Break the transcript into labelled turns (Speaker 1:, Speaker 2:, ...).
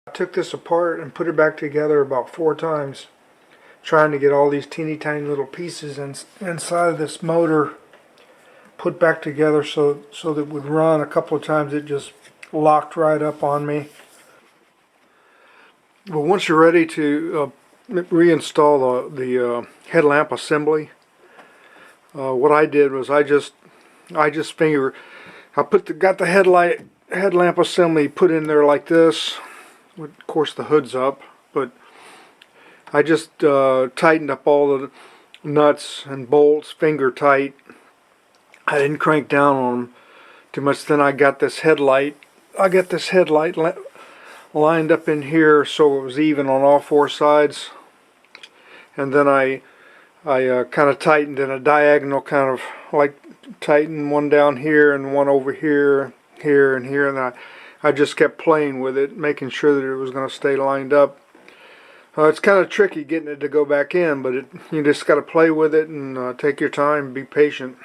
Speaker 1: I took this apart and put it back together about 4 times, trying to get all these teeny tiny little pieces inside of this motor put back together so that it would run. A couple of times it just locked right up on me. But once you're ready to reinstall the headlamp assembly, what I did was I just got the headlamp assembly put in there like this. Of course the hood's up, but I just tightened up all the nuts and bolts finger tight. I didn't crank down on them too much. Then I got this headlight. Lined up in here so it was even on all 4 sides, and then I kind of tightened in a diagonal, kind of like tightened one down here and one over here, here and here, and I just kept playing with it, making sure that it was going to stay lined up. It's kind of tricky getting it to go back in, but you just got to play with it and take your time, be patient.